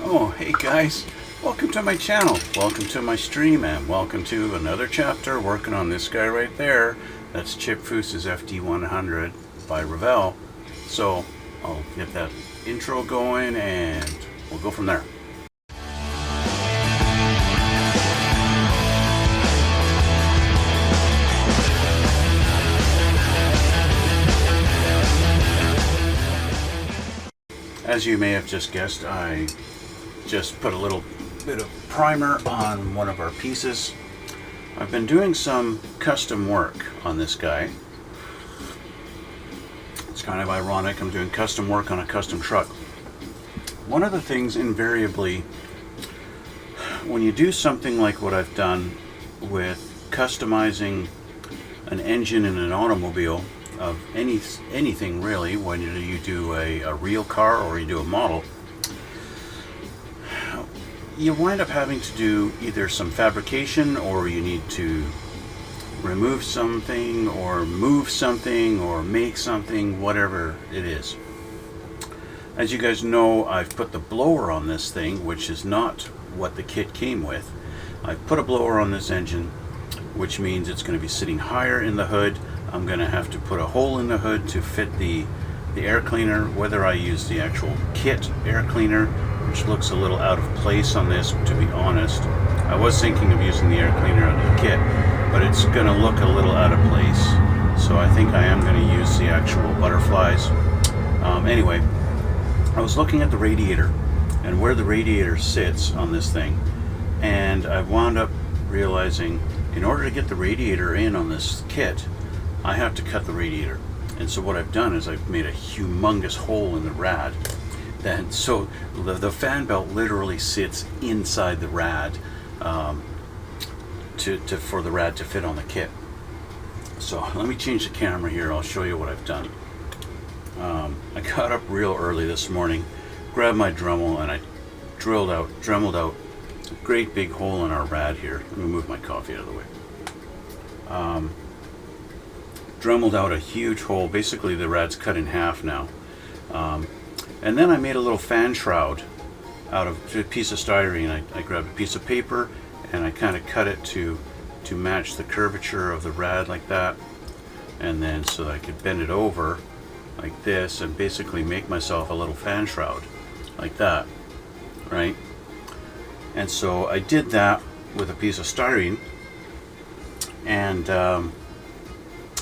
Oh, hey guys, welcome to my channel, welcome to my stream, and welcome to another chapter working on this guy right there. That's Chip Foose's D-100 by Revell. So I'll get that intro going and we'll go from there. As you may have just guessed, I just put a little bit of primer on one of our pieces. I've been doing some custom work on this guy. It's kind of ironic, I'm doing custom work on a custom truck. One of the things invariably, when you do something like what I've done with customizing an engine in an automobile, of anything really, when you do a real car or you do a model, you wind up having to do either some fabrication, or you need to remove something or move something or make something, whatever it is. As you guys know, I've put the blower on this thing, which is not what the kit came with. I've put a blower on this engine, which means it's going to be sitting higher in the hood. I'm going to have to put a hole in the hood to fit the air cleaner, whether I use the actual kit air cleaner, which looks a little out of place on this, to be honest. I was thinking of using the air cleaner out of the kit, but it's going to look a little out of place. So I think I am going to use the actual butterflies. Anyway, I was looking at the radiator and where the radiator sits on this thing, and I wound up realizing in order to get the radiator in on this kit, I have to cut the radiator. And so what I've done is I've made a humongous hole in the rad. And so the fan belt literally sits inside the rad for the rad to fit on the kit. So let me change the camera here. I'll show you what I've done. I got up real early this morning, grabbed my Dremel, and I dremeled out a great big hole in our rad here. Let me move my coffee out of the way. Dremeled out a huge hole. Basically the rad's cut in half now. And then I made a little fan shroud out of a piece of styrene. I grabbed a piece of paper and I kind of cut it to match the curvature of the rad like that, and then so that I could bend it over like this and basically make myself a little fan shroud like that, right? And so I did that with a piece of styrene, and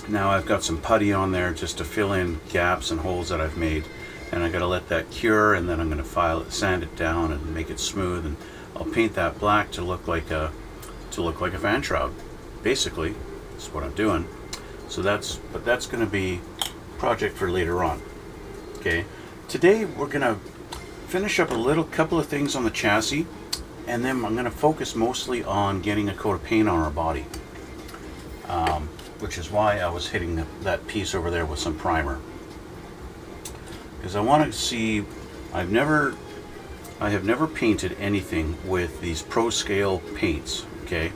now I've got some putty on there just to fill in gaps and holes that I've made, and I got to let that cure, and then I'm going to sand it down and make it smooth, and I'll paint that black to look like a fan shroud. Basically, that's what I'm doing. So that's going to be a project for later on. Okay, today we're going to finish up a couple of things on the chassis, and then I'm going to focus mostly on getting a coat of paint on our body. Which is why I was hitting that piece over there with some primer, because I want to see. I have never painted anything with these Pro Scale paints. Okay,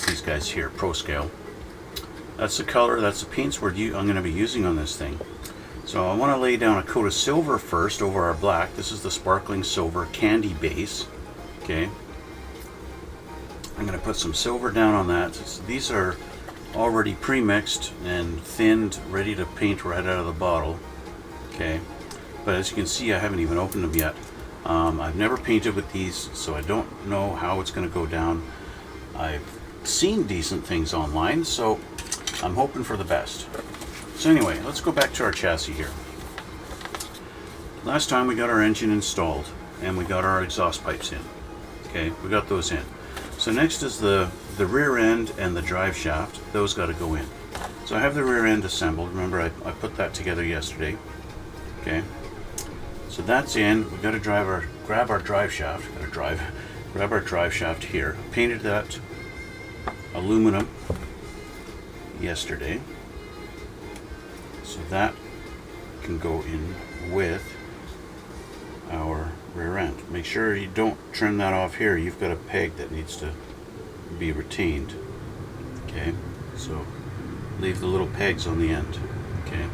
these guys here, Pro Scale. That's the color. That's the paints I'm going to be using on this thing. So I want to lay down a coat of silver first over our black. This is the sparkling silver candy base. Okay, I'm going to put some silver down on that. These are already pre-mixed and thinned, ready to paint right out of the bottle. Okay, but as you can see, I haven't even opened them yet. I've never painted with these, so I don't know how it's going to go down. I've seen decent things online, so I'm hoping for the best. So anyway, let's go back to our chassis here. Last time we got our engine installed and we got our exhaust pipes in. Okay, we got those in. So next is the rear end and the drive shaft. Those got to go in. So I have the rear end assembled. Remember, I put that together yesterday. Okay, so that's in. We got to grab our drive shaft. Grab our drive shaft here. Painted that aluminum yesterday, so that can go in with our rear end. Make sure you don't trim that off here. You've got a peg that needs to be retained. Okay, so leave the little pegs on the end. Okay,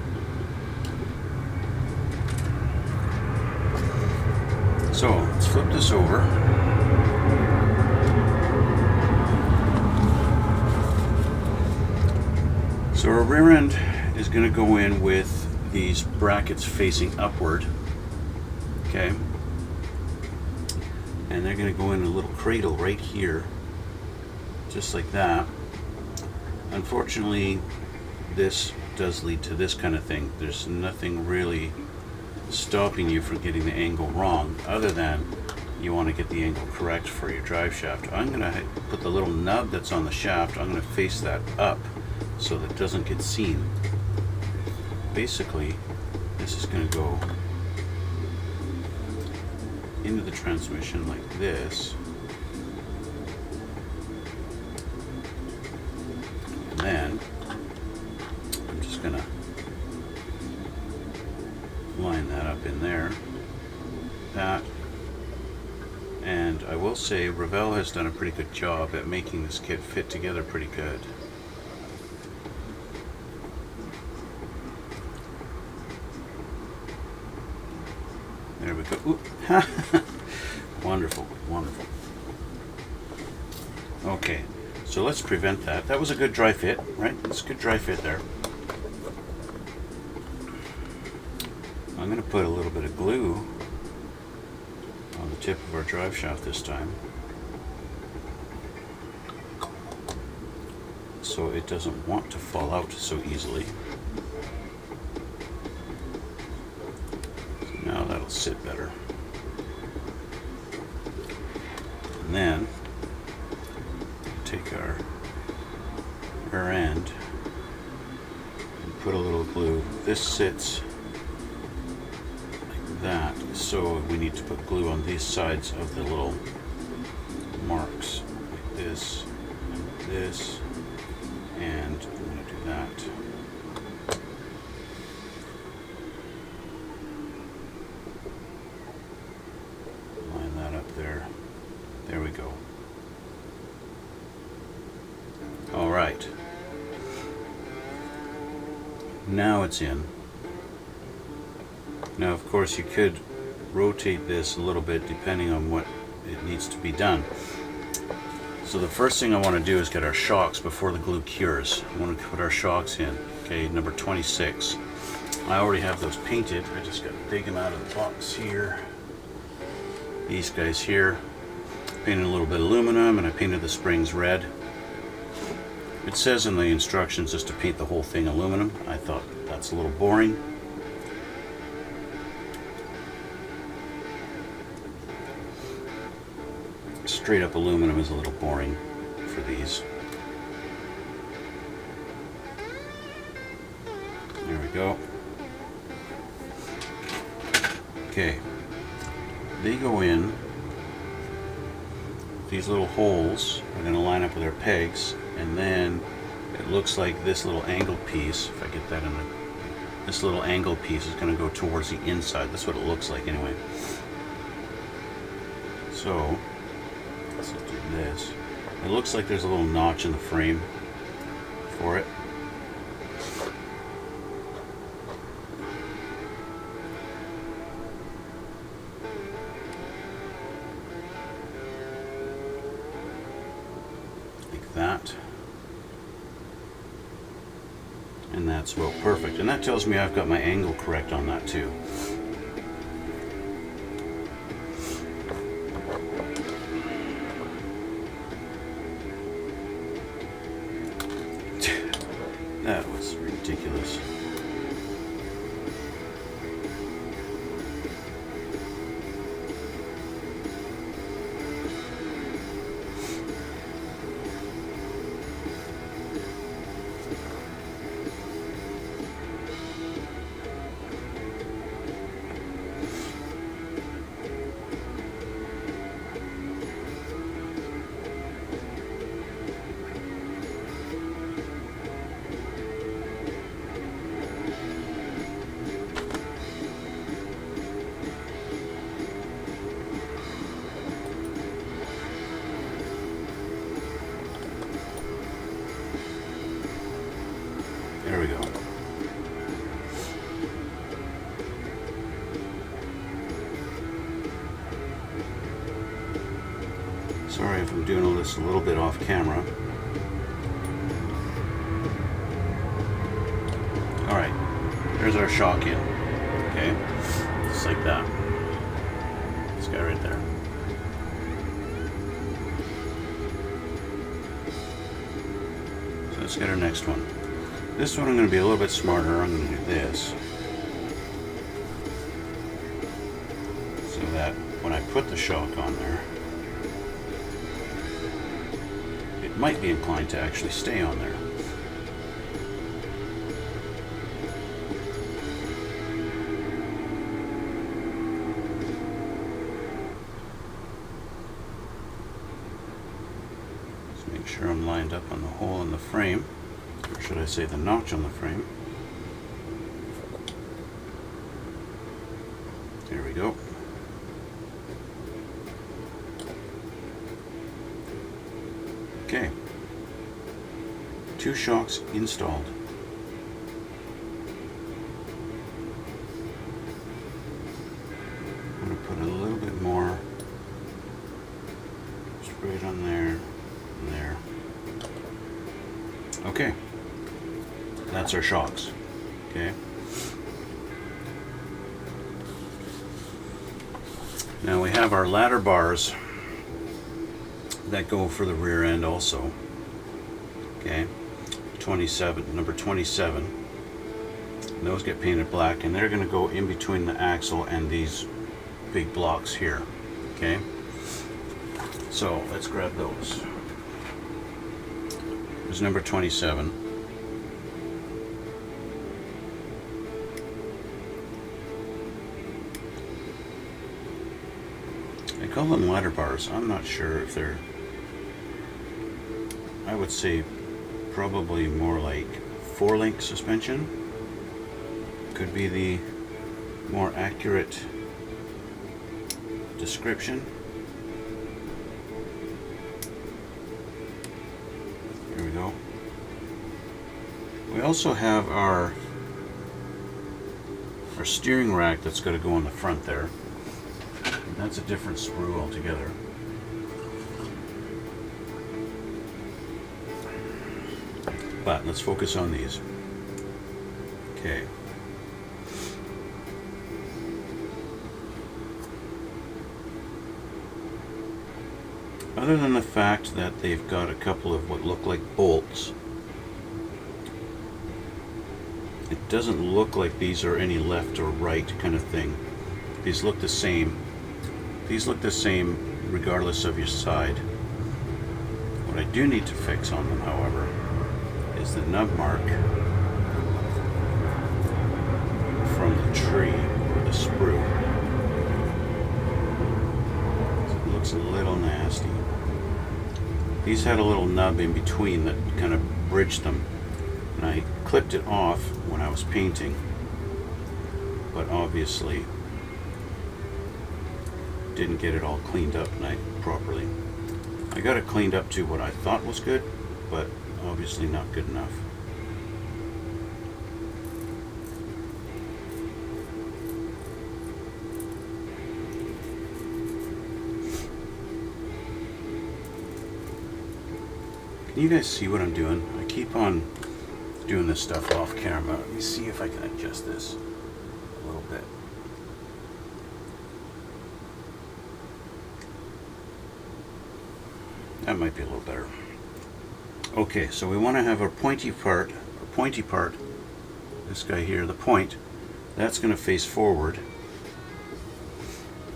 So let's flip this over. So our rear end is going to go in with these brackets facing upward, okay? And they're going to go in a little cradle right here, just like that. Unfortunately, this does lead to this kind of thing. There's nothing really stopping you from getting the angle wrong, other than you want to get the angle correct for your drive shaft. I'm going to put the little nub that's on the shaft, I'm going to face that up so that it doesn't get seen. Basically, this is going to go into the transmission like this, and then I'm just going to line that up in there, that, and I will say Revell has done a pretty good job at making this kit fit together pretty good. There we go. Wonderful, wonderful. Okay, so let's prevent that. That was a good dry fit, right? It's a good dry fit there. I'm going to put a little bit of glue on the tip of our drive shaft this time, so it doesn't want to fall out so easily. Now that'll sit better. And then take our rear end and put a little glue. This sits like that, so we need to put glue on these sides of the little marks, like this, and this, and I'm going to do that. There we go. All right. Now it's in. Now, of course, you could rotate this a little bit depending on what it needs to be done. So the first thing I want to do is get our shocks before the glue cures. I want to put our shocks in. Okay, number 26. I already have those painted. I just got to dig them out of the box here. These guys here. Painted a little bit of aluminum, and I painted the springs red. It says in the instructions just to paint the whole thing aluminum. I thought that's a little boring. Straight up aluminum is a little boring for these. There we go. Okay. They go in. These little holes are going to line up with our pegs, and then it looks like this little angle piece, if I get that in this little angle piece is going to go towards the inside. That's what it looks like anyway. So let's do this. It looks like there's a little notch in the frame for it. That, and that's well perfect, and that tells me I've got my angle correct on that too. That was ridiculous. Sorry if I'm doing this a little bit off camera. Alright, there's our shock in. Okay, just like that. This guy right there. So let's get our next one. This one I'm going to be a little bit smarter. I'm going to do this. So that when I put the shock on there, it might be inclined to actually stay on there. Make sure I'm lined up on the hole in the frame, or should I say the notch on the frame. There we go. Okay, 2 shocks installed. I'm going to put a little bit more sprayed on there. There. Okay, that's our shocks. Okay, now we have our ladder bars that go for the rear end also. Okay, 27, number 27, and those get painted black, and they're going to go in between the axle and these big blocks here. Okay, so let's grab those. There's number 27. I call them ladder bars. I'm not sure if they're, I would say probably more like 4-link suspension. Could be the more accurate description. There we go. We also have our steering rack that's got to go on the front there. And that's a different sprue altogether. But let's focus on these. Okay. Other than the fact that they've got a couple of what look like bolts, it doesn't look like these are any left or right kind of thing. These look the same. These look the same regardless of your side. What I do need to fix on them, however, is the nub mark from the tree or the sprue. So it looks a little nasty. These had a little nub in between that kind of bridged them, and I clipped it off when I was painting, but obviously didn't get it all cleaned up properly. I got it cleaned up to what I thought was good, but obviously not good enough. Can you guys see what I'm doing? I keep on doing this stuff off camera. Let me see if I can adjust this a little bit. That might be a little better. Okay, so we want to have our pointy part, this guy here, the point, that's going to face forward.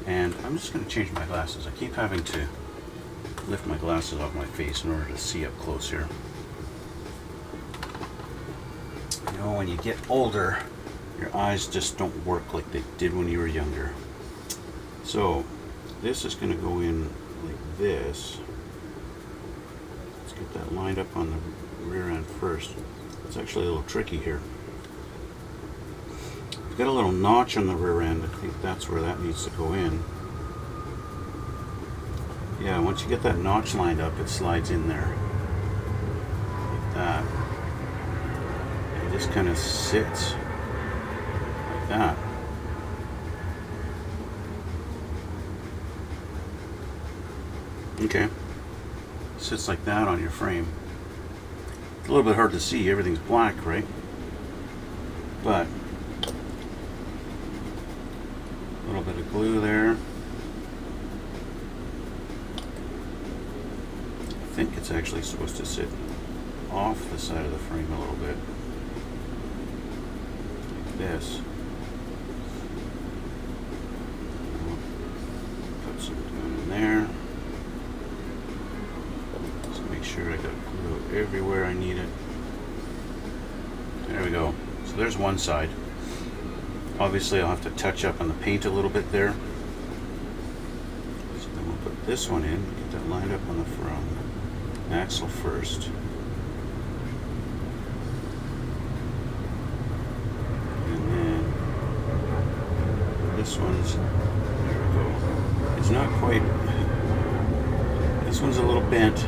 And I'm just going to change my glasses. I keep having to lift my glasses off my face in order to see up close here. You know, when you get older, your eyes just don't work like they did when you were younger. So this is going to go in like this. Get that lined up on the rear end first. It's actually a little tricky here. We've got a little notch on the rear end. I think that's where that needs to go in. Yeah, once you get that notch lined up, it slides in there like that. It just kind of sits like that. Okay. sits like that on your frame. It's a little bit hard to see, everything's black, right? But a little bit of glue there. I think it's actually supposed to sit off the side of the frame a little bit, like this. Put some glue in there. Just make sure I got glue everywhere I need it. There we go. So there's one side. Obviously I'll have to touch up on the paint a little bit there. So then we'll put this one in, get that lined up on the front axle first. And then this one's, there we go. It's not quite, this one's a little bent.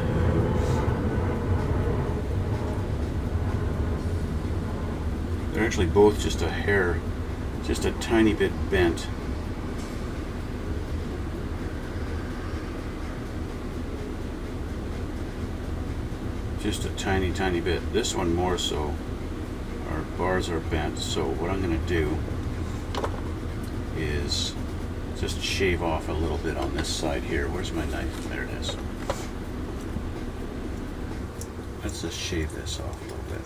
They're actually both just a hair, just a tiny bit bent. Just a tiny, tiny bit. This one more so. Our bars are bent, so what I'm going to do is just shave off a little bit on this side here. Where's my knife? There it is. Let's just shave this off a little bit.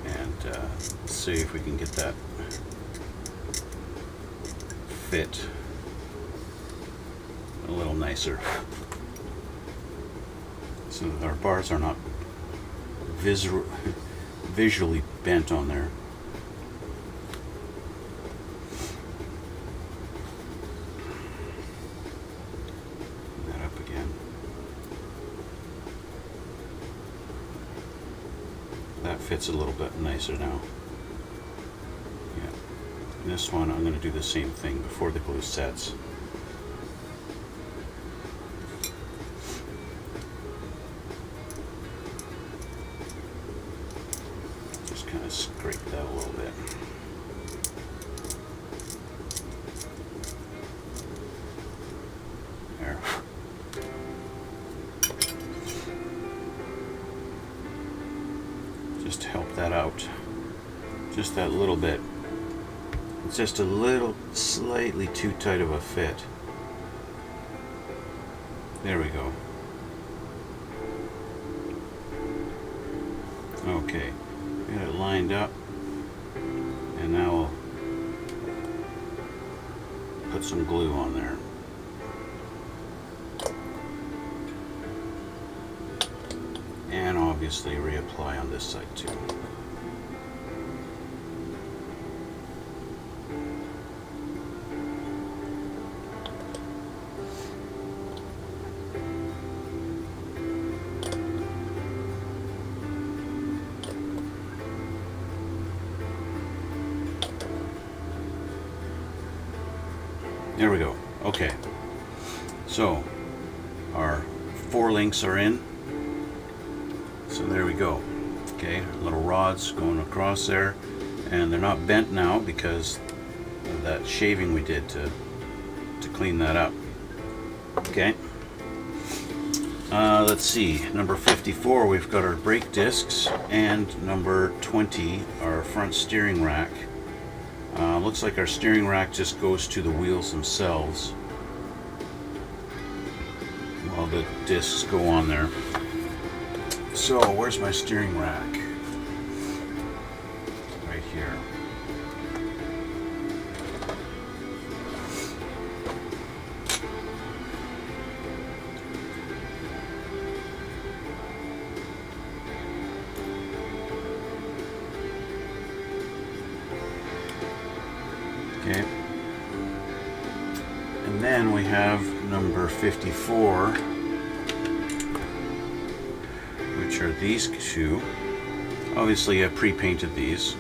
And see if we can get that fit a little nicer, so that our bars are not visually bent on there. Bring that up again. That fits a little bit nicer now. Yeah. And this one I'm going to do the same thing before the glue sets. Just kind of scrape that a little bit. There. Just help that out. Just that little bit. It's just a little slightly too tight of a fit. There we go. Okay, got it lined up, and now I'll put some glue on there. And obviously reapply on this side too. There we go. Okay. So our 4 links are in. So there we go. Okay, little rods going across there, and they're not bent now because of that shaving we did to clean that up. Okay. Let's see. Number 54, we've got our brake discs, and number 20, our front steering rack. Looks like our steering rack just goes to the wheels themselves, while the discs go on there. So where's my steering rack? Right here. Okay. And then we have number 54, which are these two. Obviously I pre-painted these.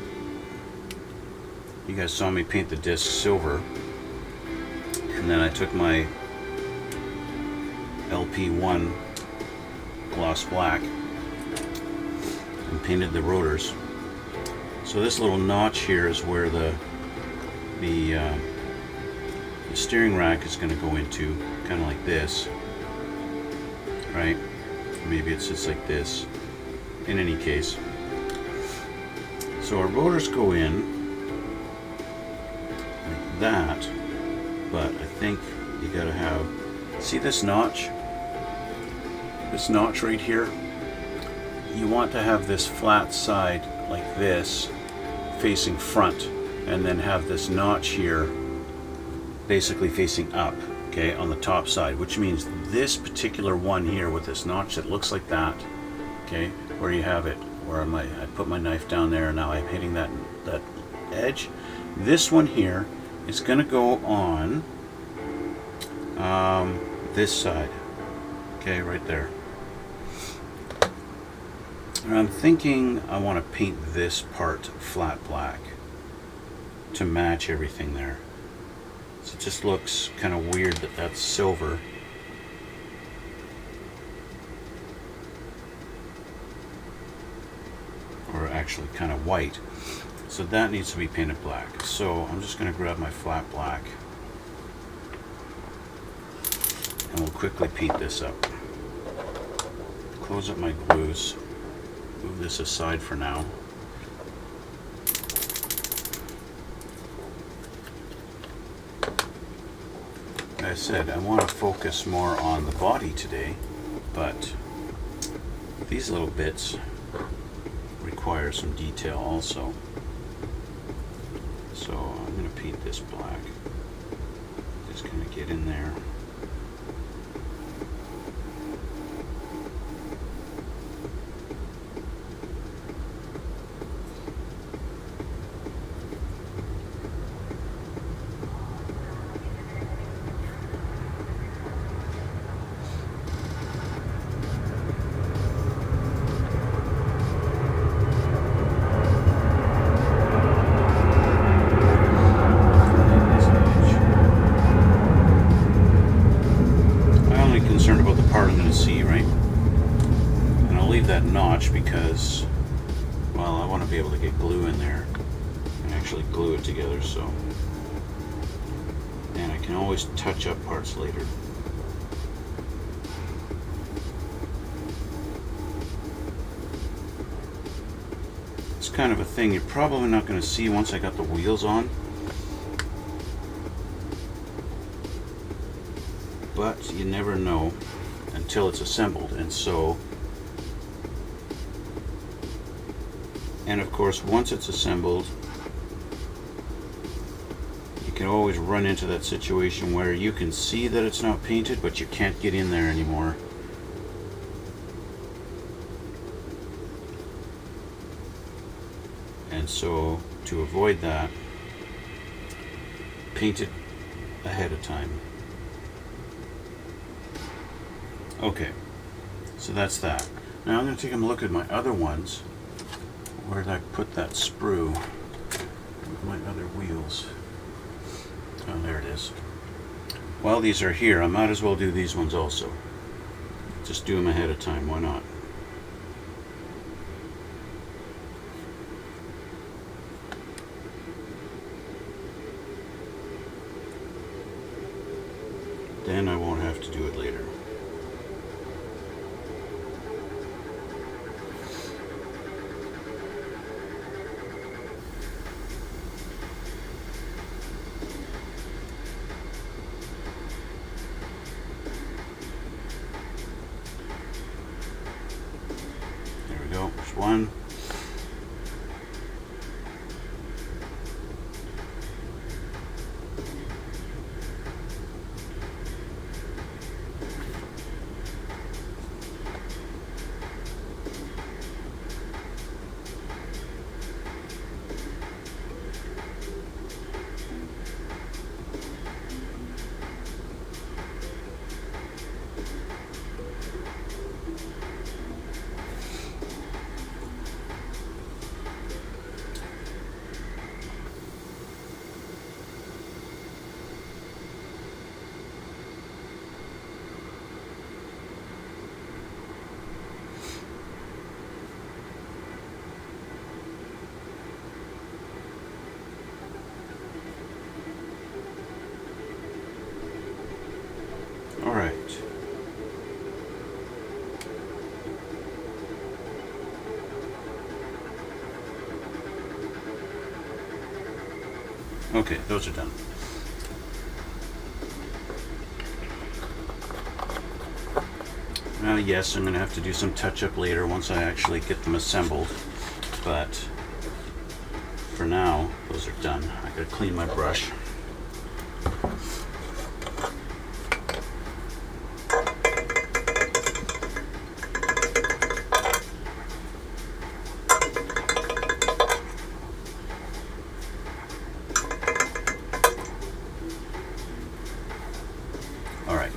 You guys saw me paint the disc silver, and then I took my LP1 gloss black and painted the rotors. So this little notch here is where the steering rack is going to go into, kind of like this. right? Maybe it's just like this. In any case, so our rotors go in like that, but I think you gotta have, see this notch? This notch right here? You want to have this flat side like this facing front, and then have this notch here basically facing up, okay, on the top side, which means this particular one here with this notch that looks like that, okay, where you have it, where I put my knife down there and now I'm hitting that edge. This one here is going to go on this side, okay, right there. And I'm thinking I want to paint this part flat black to match everything there. So it just looks kind of weird that that's silver. Or actually kind of white. So that needs to be painted black. So I'm just going to grab my flat black and we'll quickly paint this up. Close up my glues. Move this aside for now. Like I said, I want to focus more on the body today, but these little bits require some detail also. So I'm going to paint this black. Just going to get in there. Because, well, I want to be able to get glue in there and actually glue it together, so, and I can always touch up parts later. It's kind of a thing you're probably not going to see once I got the wheels on, but you never know until it's assembled. And so, and of course, once it's assembled, you can always run into that situation where you can see that it's not painted, but you can't get in there anymore. And so, to avoid that, paint it ahead of time. Okay, so that's that. Now I'm going to take a look at my other ones. Where did I put that sprue with my other wheels? Oh, there it is. While these are here, I might as well do these ones also. Just do them ahead of time, why not? Then I won't have to do it later. There's one. Okay, those are done. Yes, I'm going to have to do some touch-up later once I actually get them assembled, but for now, those are done. I got to clean my brush. All right.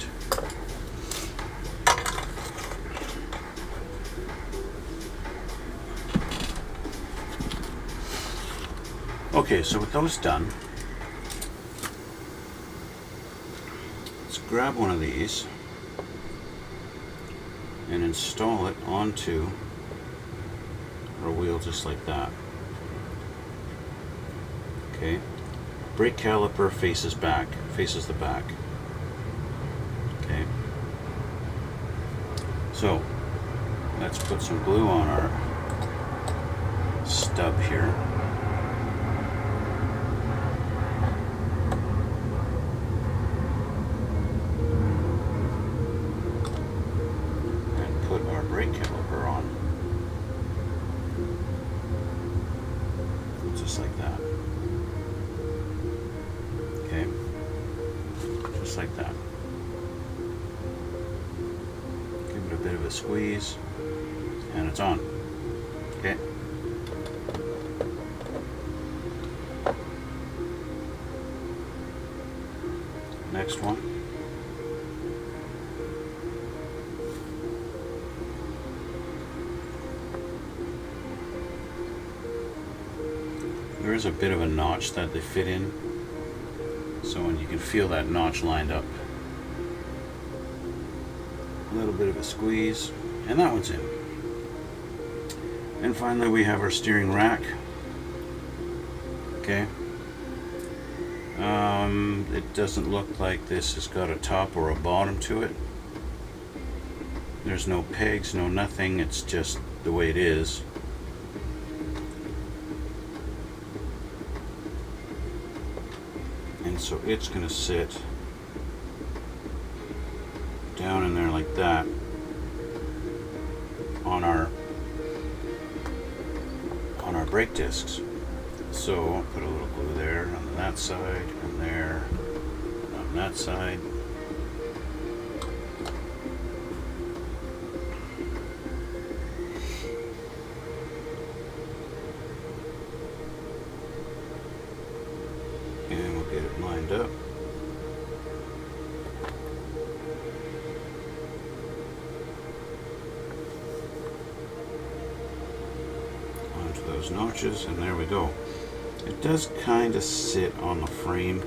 Okay, so with those done, let's grab one of these and install it onto our wheel just like that. Okay, brake caliper faces the back. Okay, so let's put some glue on our stub here. Brake caliper on. Just like that. Okay. Just like that. Give it a bit of a squeeze, and it's on. Okay. Next one. There is a bit of a notch that they fit in, so when you can feel that notch lined up. A little bit of a squeeze, and that one's in. And finally we have our steering rack. Okay. It doesn't look like this has got a top or a bottom to it. There's no pegs, no nothing, it's just the way it is. And so it's going to sit down in there like that on our brake discs. So I'll put a little glue there on that side and there and on that side. And we'll get it lined up. Onto those notches, and there we go. It does kind of sit on the frame,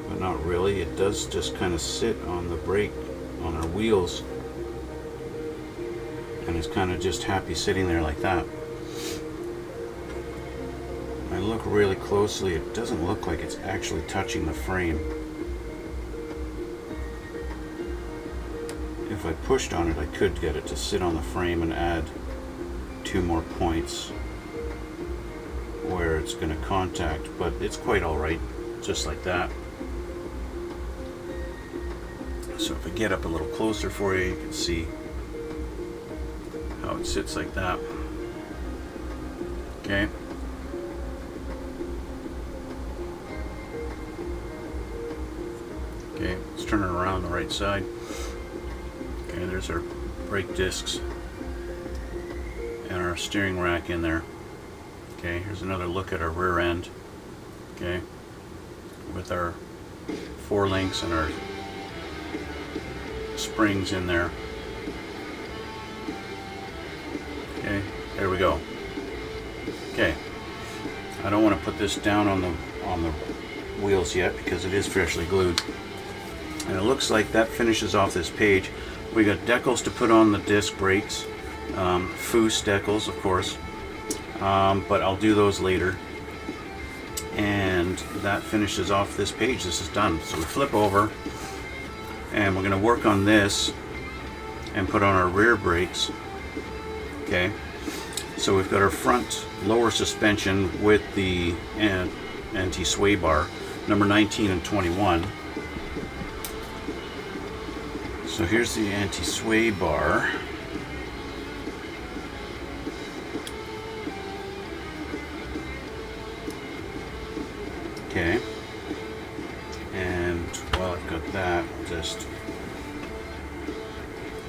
but not really. It does just kind of sit on the brake, on our wheels, and it's kind of just happy sitting there like that. I look really closely, it doesn't look like it's actually touching the frame. If I pushed on it, I could get it to sit on the frame and add 2 more points where it's going to contact, but it's quite alright, just like that. So if I get up a little closer for you, you can see how it sits like that. Okay. Okay, let's turn it around the right side. Okay, there's our brake discs and our steering rack in there. Okay, here's another look at our rear end. Okay, with our 4 links and our springs in there. Okay, there we go. Okay, I don't want to put this down on the wheels yet because it is freshly glued. And it looks like that finishes off this page. We got decals to put on the disc brakes, Foose decals, of course, but I'll do those later. And that finishes off this page. This is done. So we flip over, and we're going to work on this and put on our rear brakes. Okay. So we've got our front lower suspension with the anti-sway bar, number 19 and 21. So here's the anti-sway bar. Okay. And while I've got that, I'll just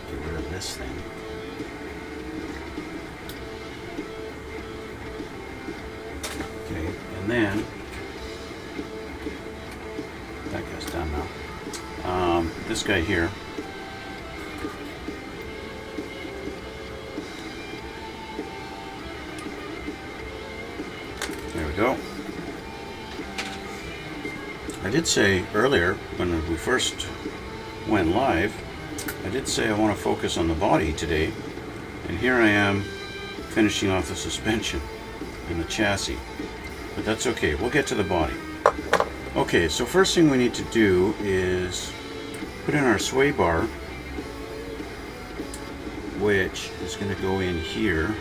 get rid of this thing. Okay, and then that guy's done now. This guy here. There we go. I did say earlier when we first went live, I did say I want to focus on the body today, and here I am finishing off the suspension and the chassis, but that's okay, we'll get to the body. Okay, so first thing we need to do is put in our sway bar, which is going to go in here.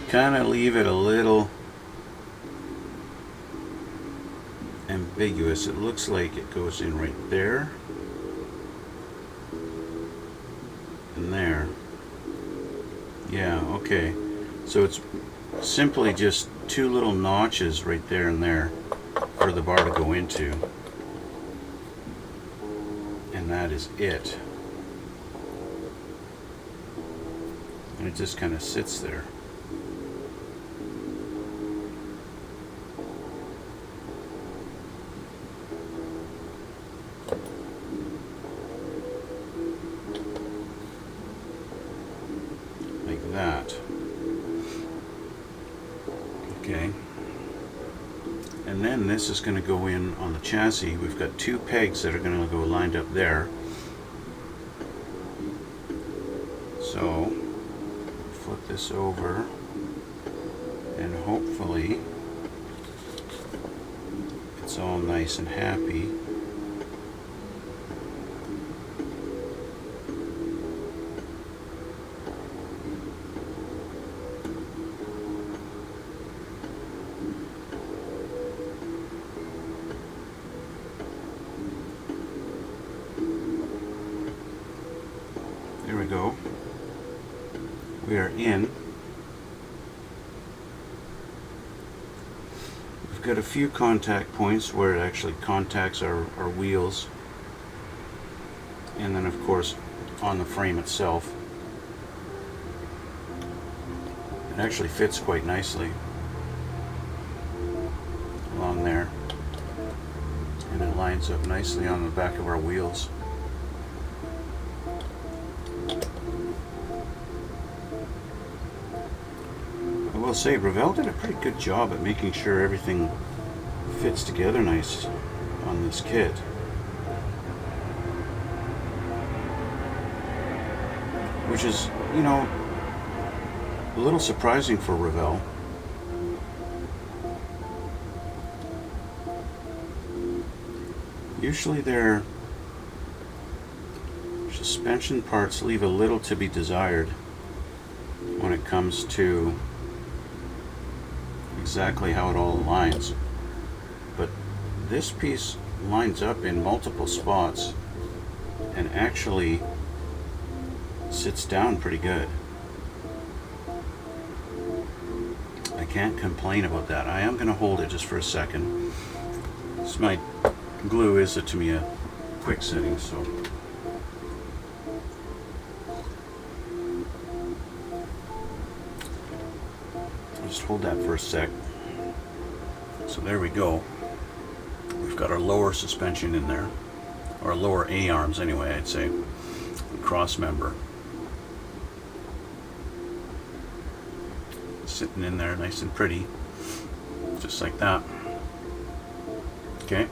Kind of leave it a little ambiguous. It looks like it goes in right there and there. Yeah, okay. So it's simply just two little notches right there and there for the bar to go into. And that is it. And it just kind of sits there. That. Okay. And then this is going to go in on the chassis. We've got two pegs that are going to go lined up there. So flip this over and hopefully it's all nice and happy. There we go. We are in. We've got a few contact points where it actually contacts our wheels. And then of course on the frame itself. It actually fits quite nicely along there. And it lines up nicely on the back of our wheels. I will say Revell did a pretty good job at making sure everything fits together nice on this kit. Which is, you know, a little surprising for Revell. Usually their suspension parts leave a little to be desired when it comes to exactly how it all aligns, but this piece lines up in multiple spots and actually sits down pretty good. I can't complain about that. I am going to hold it just for a second. This might glue is to me a quick setting, so just hold that for a sec. So there we go. We've got our lower suspension in there, or lower A-arms anyway, I'd say. Cross member. Sitting in there nice and pretty. Just like that. Okay.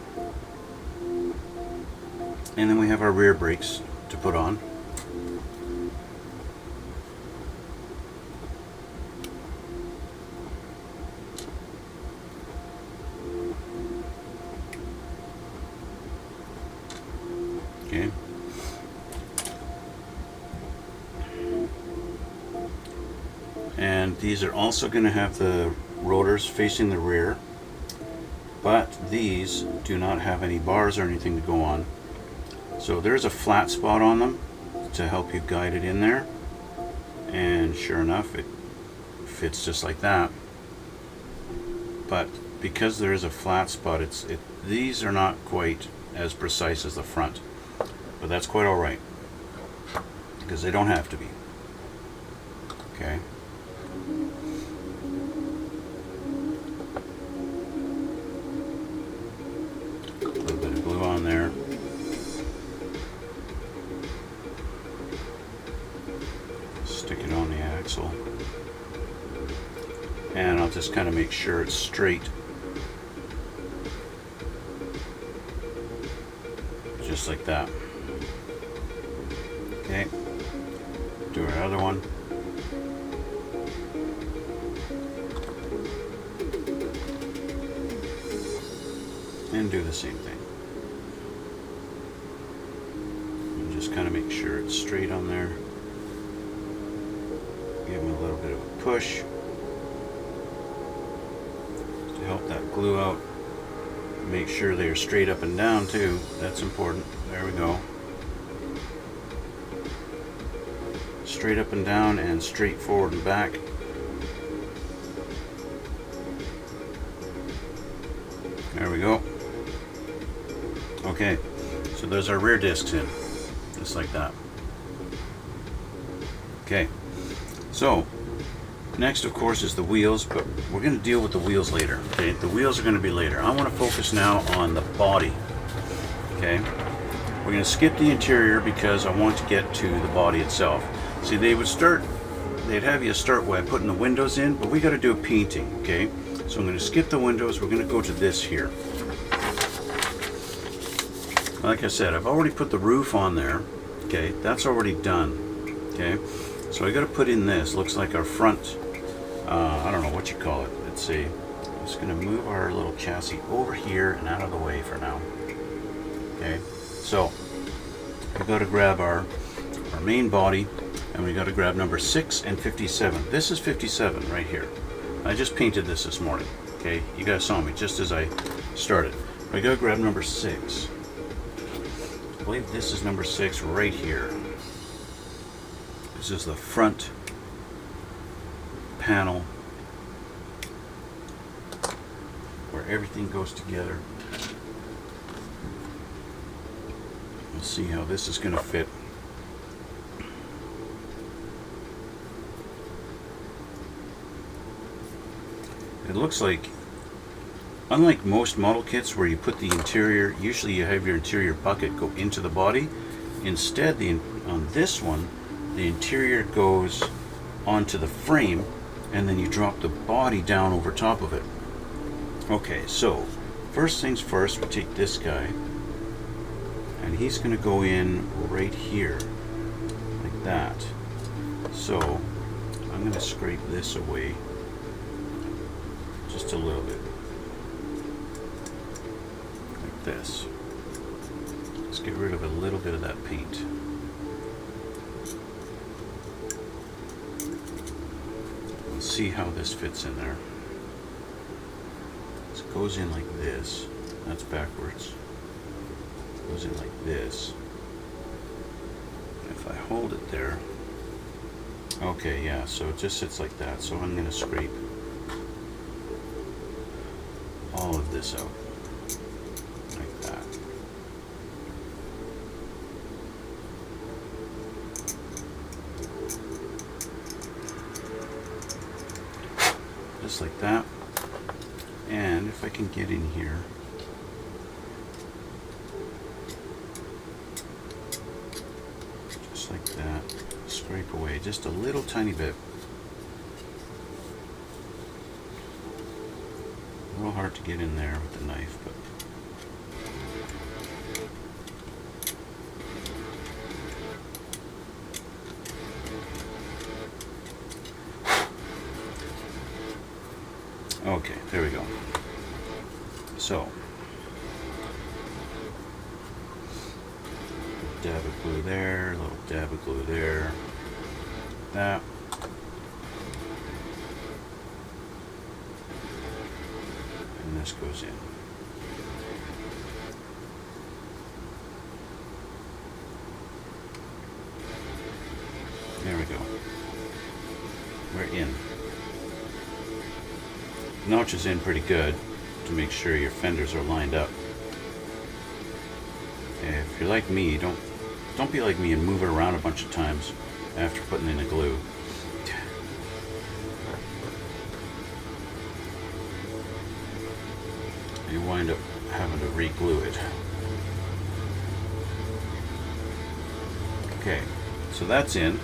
And then we have our rear brakes to put on. Okay. These are also going to have the rotors facing the rear, but these do not have any bars or anything to go on. So there's a flat spot on them to help you guide it in there, and sure enough it fits just like that. But because there is a flat spot, these are not quite as precise as the front, but that's quite all right because they don't have to be. Okay. A little bit of glue on there. Stick it on the axle. And I'll just kind of make sure it's straight. Just like that. Okay. Do our other one. And do the same thing. And just kind of make sure it's straight on there. Give them a little bit of a push to help that glue out. Make sure they are straight up and down too. That's important. There we go. Straight up and down and straight forward and back. There we go. Okay, so there's our rear discs in, just like that. Okay, so next of course is the wheels, but we're going to deal with the wheels later. Okay, the wheels are going to be later. I want to focus now on the body. Okay, we're going to skip the interior because I want to get to the body itself. See, they'd have you start by putting the windows in, but we got to do a painting. Okay, so I'm going to skip the windows. We're going to go to this here. Like I said, I've already put the roof on there. Okay, that's already done. Okay, so I got to put in this. Looks like our front. I don't know what you call it. Let's see. I'm just going to move our little chassis over here and out of the way for now. Okay, so we got to grab our main body, and we got to grab number 6 and 57. This is 57 right here. I just painted this morning. Okay, you guys saw me just as I started. We got to grab number 6. I believe this is number 6 right here. This is the front panel where everything goes together. We'll see how this is going to fit. It looks like, unlike most model kits where you put the interior, usually you have your interior bucket go into the body. Instead, on this one, the interior goes onto the frame, and then you drop the body down over top of it. Okay, so first things first, we take this guy, and he's going to go in right here, like that. So I'm going to scrape this away just a little bit. This. Let's get rid of a little bit of that paint. Let's see how this fits in there. This goes in like this. That's backwards. Goes in like this. If I hold it there. Okay, yeah, so it just sits like that. So I'm going to scrape all of this out. Just like that. And if I can get in here, just like that, scrape away just a little tiny bit. A little hard to get in there with the knife, but okay, there we go. So, dab of glue there, a little dab of glue there, that. this goes in. There we go. We're in. Notch is in pretty good to make sure your fenders are lined up. If you're like me, don't be like me and move it around a bunch of times after putting in the glue. You wind up having to re-glue it. Okay, so that's in.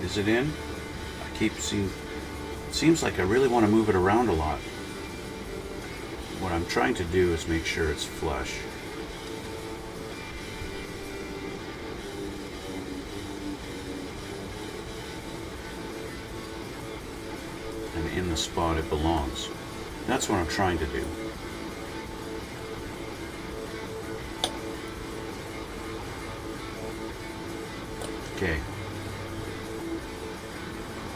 Is it in? I keep seeing, it seems like I really want to move it around a lot. What I'm trying to do is make sure it's flush. And in the spot it belongs. That's what I'm trying to do. Okay.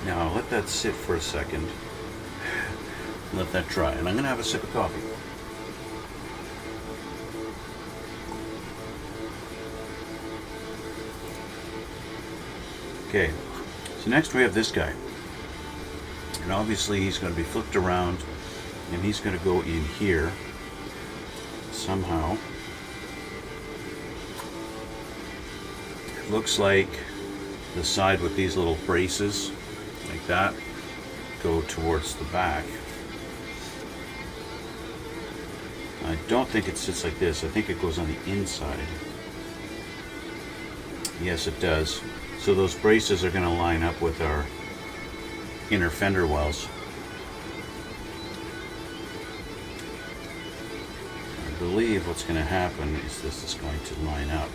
Now I'll let that sit for a second. Let that dry. And I'm going to have a sip of coffee. Okay. So next we have this guy. And obviously he's going to be flipped around. And he's going to go in here. Somehow. It looks like the side with these little braces. Like that, go towards the back. I don't think it sits like this. I think it goes on the inside. Yes, it does. So those braces are going to line up with our inner fender wells. I believe what's going to happen is this is going to line up.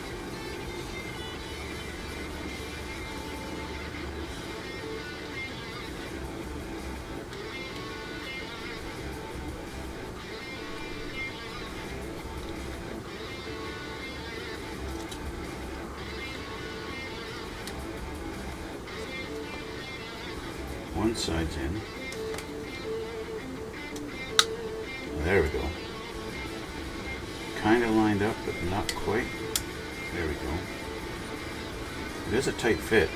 One side's in. There we go. Kind of lined up, but not quite. There we go. It is a tight fit.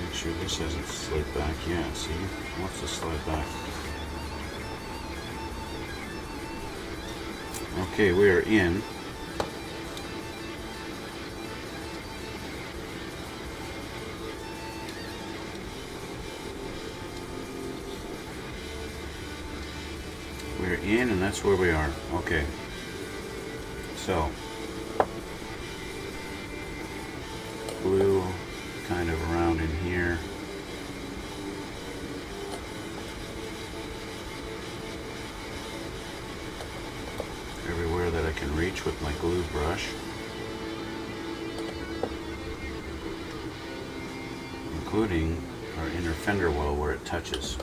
Make sure this hasn't slid back. Yeah, see? It wants to slide back. Okay, we are in. We're in, and that's where we are. Okay. So, glue kind of around in here. Everywhere that I can reach with my glue brush. Including our inner fender well where it touches.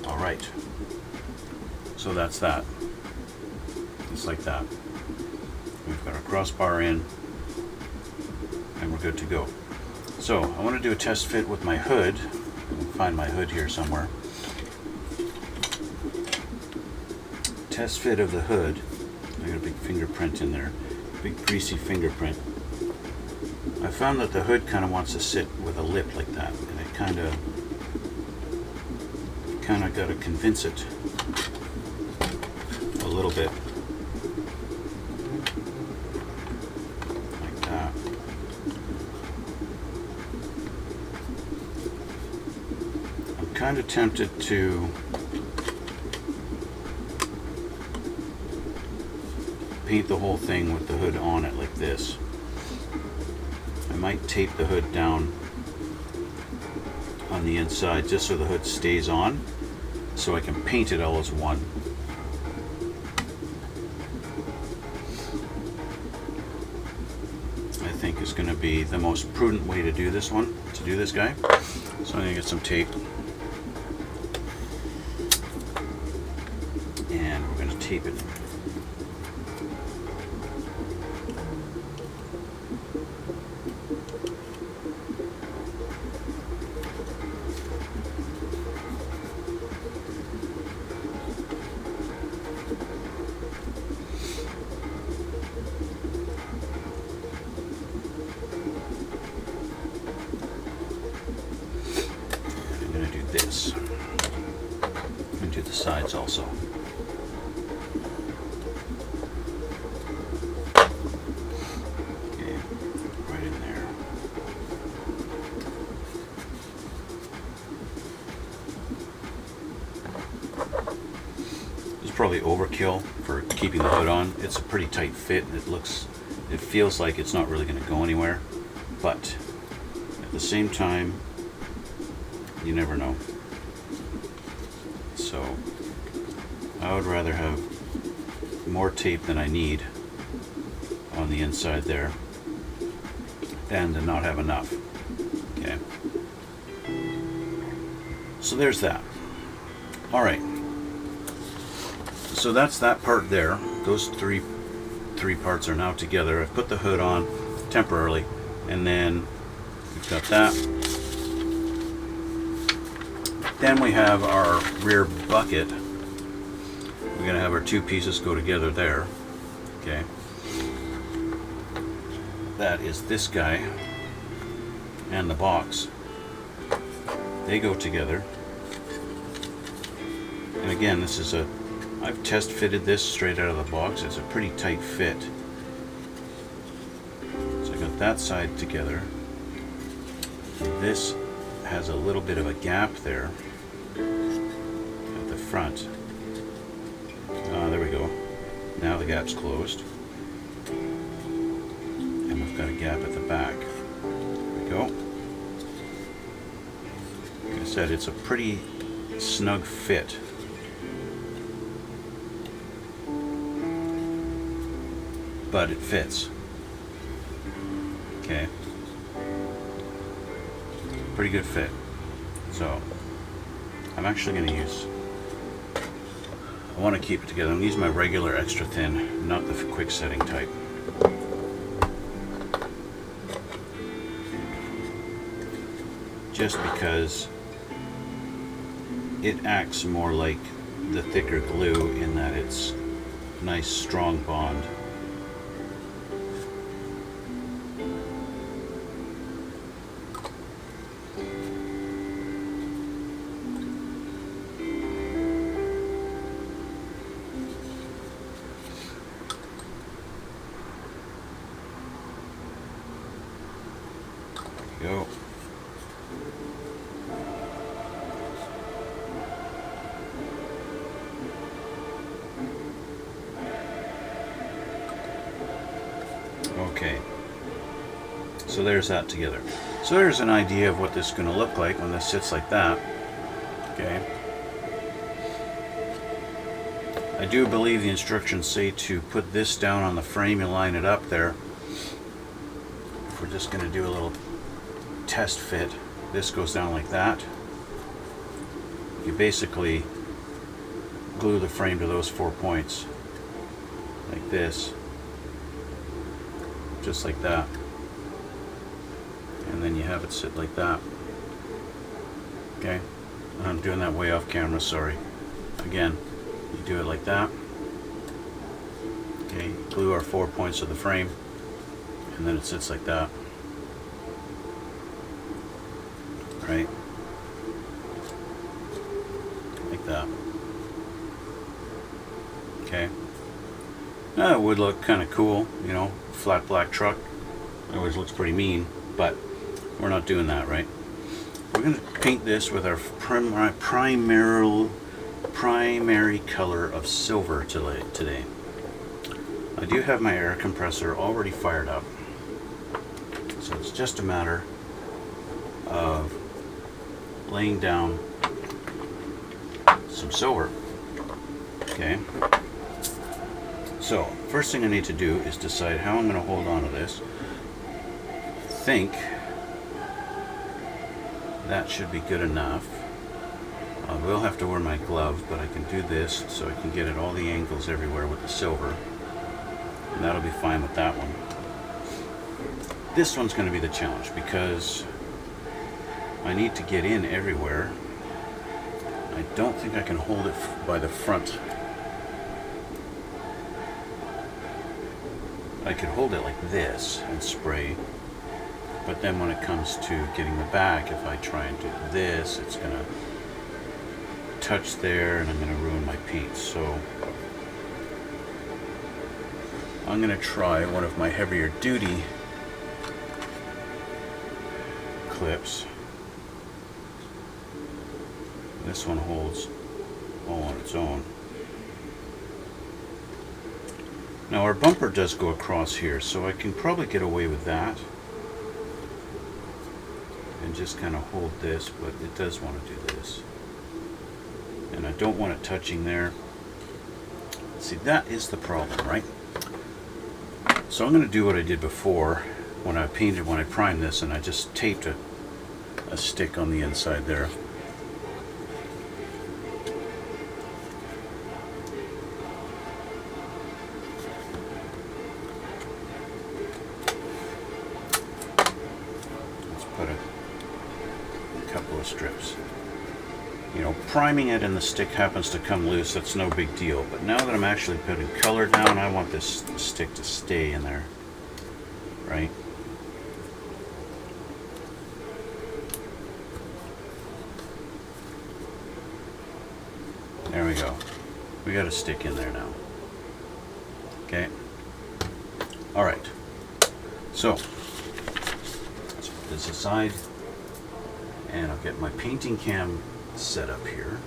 Alright, so that's that. Just like that. We've got our crossbar in, and we're good to go. So, I want to do a test fit with my hood. I'll find my hood here somewhere. Test fit of the hood. I got a big fingerprint in there. Big greasy fingerprint. I found that the hood kind of wants to sit with a lip like that, and it kind of got to convince it a little bit. Like that. I'm kind of tempted to paint the whole thing with the hood on it like this. I might tape the hood down on the inside just so the hood stays on, so I can paint it all as one. I think is going to be the most prudent way to do this one, to do this guy. So I'm going to get some tape. and we're going to tape it. I'm going to do this. And do the sides also. Okay, right in there. This is probably overkill for keeping the hood on. It's a pretty tight fit, and it feels like it's not really going to go anywhere, but at the same time, you never know. So I would rather have more tape than I need on the inside there than to not have enough. Okay, so there's that. All right, so that's that part there. Those three parts are now together. I've put the hood on temporarily, and then we've got that. Then we have our rear bucket. We're going to have our two pieces go together there. Okay. That is this guy and the box. They go together. And again, this is I've test fitted this straight out of the box. It's a pretty tight fit. So I got that side together. This has a little bit of a gap there at the front. There we go. Now the gap's closed. And we've got a gap at the back. There we go. Like I said, it's a pretty snug fit. But it fits. Okay. Pretty good fit. So I'm actually going to use, I want to keep it together. I'm going to use my regular extra thin, not the quick setting type. Just because it acts more like the thicker glue in that it's nice strong bond. Go. Okay, so there's that together. So there's an idea of what this is going to look like when this sits like that. Okay. I do believe the instructions say to put this down on the frame and line it up there. If we're just going to do a little test fit, this goes down like that. You basically glue the frame to those 4 points like this, just like that, and then you have it sit like that. Okay, I'm doing that way off camera, sorry. Again, you do it like that. Okay, glue our 4 points of the frame, and then it sits like that. Right? Like that. Okay. Now it would look kind of cool, you know, flat black truck. It always looks pretty mean, but we're not doing that, right? We're going to paint this with our primary color of silver today. I do have my air compressor already fired up, so it's just a matter of laying down some silver. Okay, so first thing I need to do is decide how I'm going to hold on to this. I think that should be good enough. I will have to wear my glove, but I can do this so I can get at all the angles everywhere with the silver. And that'll be fine with that one. This one's going to be the challenge because I need to get in everywhere. I don't think I can hold it by the front. I could hold it like this and spray, but then when it comes to getting the back, if I try and do this, it's going to touch there and I'm going to ruin my paint. So I'm going to try one of my heavier duty clips. This one holds all on its own. Now our bumper does go across here, so I can probably get away with that and just kind of hold this, but it does want to do this. And I don't want it touching there. See, that is the problem, right? So I'm going to do what I did before when I primed this, and I just taped a stick on the inside there. Strips. You know, priming it and the stick happens to come loose, that's no big deal. But now that I'm actually putting color down, I want this stick to stay in there, right? There we go. We got a stick in there now. Okay. All right. So let's put this aside. And I'll get my painting cam set up here.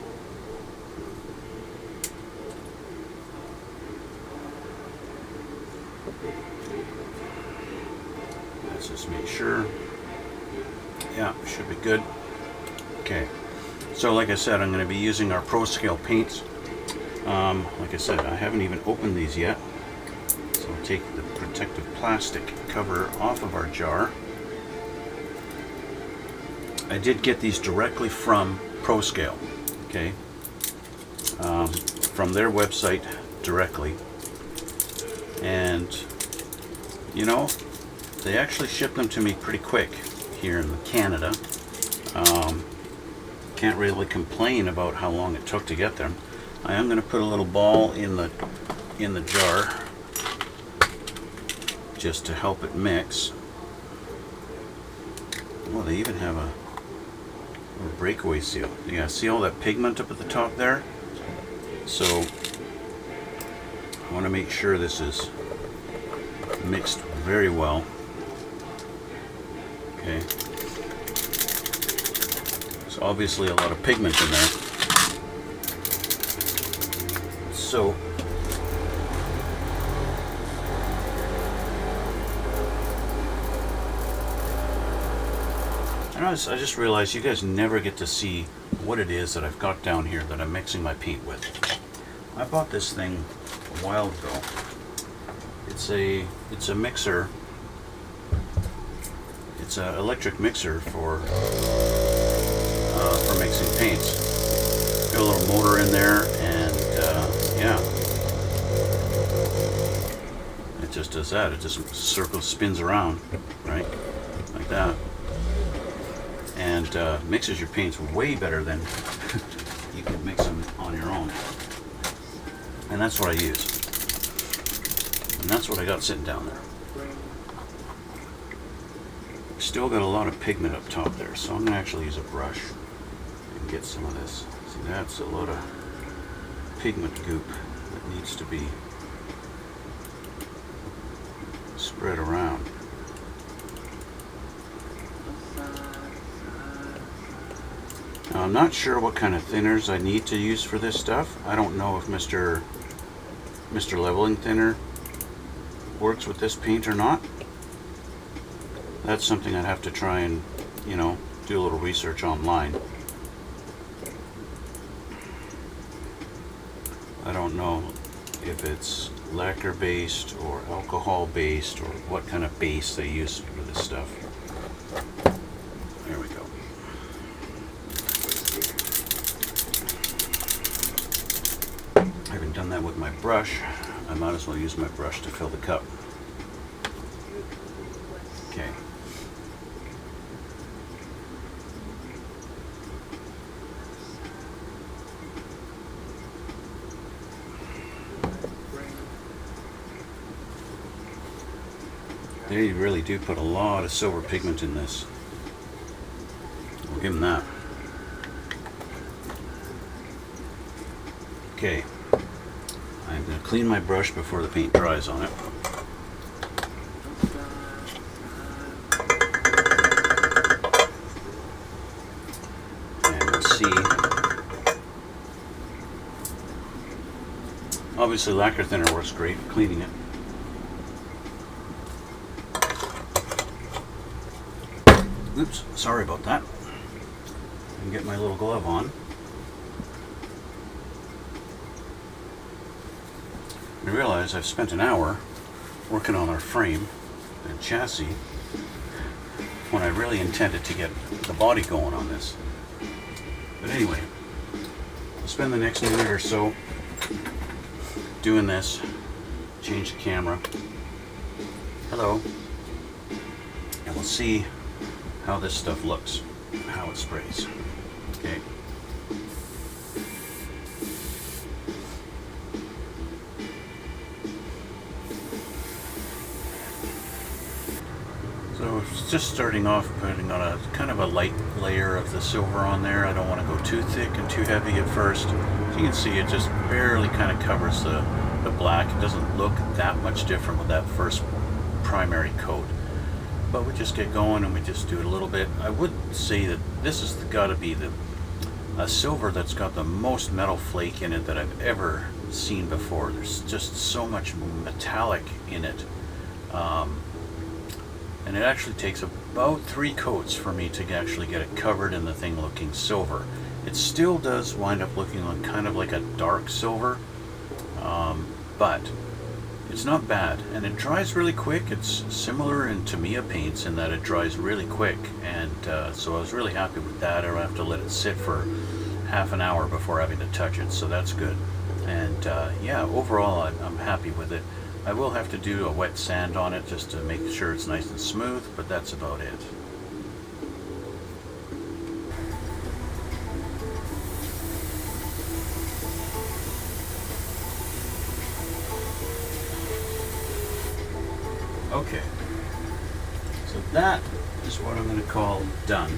Let's just make sure. Yeah, should be good. Okay. So like I said, I'm going to be using our Pro Scale paints. Like I said, I haven't even opened these yet. So I'll take the protective plastic cover off of our jar. I did get these directly from Pro Scale, okay, from their website directly, and you know, they actually shipped them to me pretty quick here in Canada. Can't really complain about how long it took to get them. I am going to put a little ball in the jar just to help it mix. Well, they even have a breakaway seal. Yeah, see all that pigment up at the top there? So I want to make sure this is mixed very well. Okay. There's obviously a lot of pigment in there. So I just realized you guys never get to see what it is that I've got down here that I'm mixing my paint with. I bought this thing a while ago. It's a mixer. It's an electric mixer for mixing paints. Got a little motor in there, and yeah, it just does that. It just spins around, right, like that. And mixes your paints way better than you can mix them on your own. And that's what I use. And that's what I got sitting down there. Still got a lot of pigment up top there, so I'm going to actually use a brush and get some of this. See, that's a lot of pigment goop that needs to be spread around. Now, I'm not sure what kind of thinners I need to use for this stuff. I don't know if Mr. Leveling Thinner works with this paint or not. That's something I'd have to try and, you know, do a little research online. I don't know if it's lacquer based or alcohol based or what kind of base they use for this stuff. There we go. with my brush, I might as well use my brush to fill the cup. Okay. They really do put a lot of silver pigment in this. We'll give them that. Okay. I'm going to clean my brush before the paint dries on it. And we'll see. Obviously lacquer thinner works great for cleaning it. Oops, sorry about that. And get my little glove on. I realize I've spent an hour working on our frame and chassis when I really intended to get the body going on this. But anyway, I'll spend the next minute or so doing this. Change the camera. Hello. And we'll see how this stuff looks, how it sprays. Okay. So it's just starting off putting on a kind of a light layer of the silver on there. I don't want to go too thick and too heavy at first. As you can see, it just barely kind of covers the black. It doesn't look that much different with that first primary coat. But we just get going and we just do it a little bit. I would say that this has got to be a silver that's got the most metal flake in it that I've ever seen before. There's just so much metallic in it. And it actually takes about 3 coats for me to actually get it covered in the thing looking silver. It still does wind up looking like kind of like a dark silver, but it's not bad, and it dries really quick. It's similar in Tamiya paints in that it dries really quick, and so I was really happy with that. I don't have to let it sit for half an hour before having to touch it, so that's good. And yeah, overall I'm happy with it. I will have to do a wet sand on it just to make sure it's nice and smooth, but that's about it. Okay, so that is what I'm going to call done.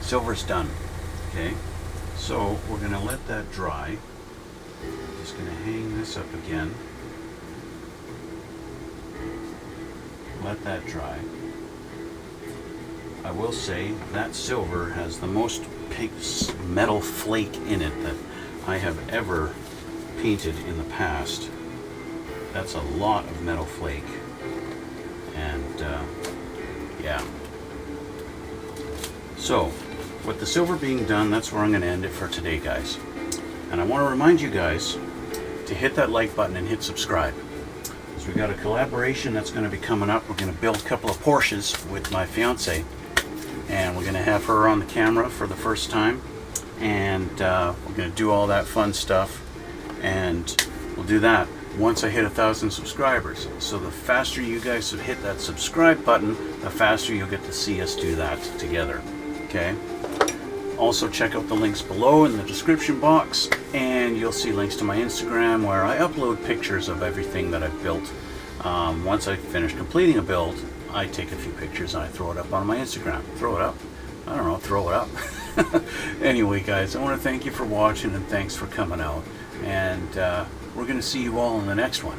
Silver's done. Okay, so we're going to let that dry. Just going to hang this up again. Let that dry. I will say that silver has the most metal flake in it that I have ever painted in the past. That's a lot of metal flake, and yeah. So with the silver being done, that's where I'm going to end it for today, guys. And I want to remind you guys to hit that like button and hit subscribe, because we've got a collaboration that's going to be coming up. We're going to build a couple of Porsches with my fiance, and we're going to have her on the camera for the first time, and we're going to do all that fun stuff, and we'll do that once I hit 1,000 subscribers. So the faster you guys hit that subscribe button, the faster you'll get to see us do that together. Okay? Also check out the links below in the description box, and you'll see links to my Instagram where I upload pictures of everything that I've built. Once I finish completing a build, I take a few pictures and I throw it up on my Instagram. Throw it up? I don't know, throw it up. Anyway, guys, I want to thank you for watching, and thanks for coming out. And we're going to see you all in the next one.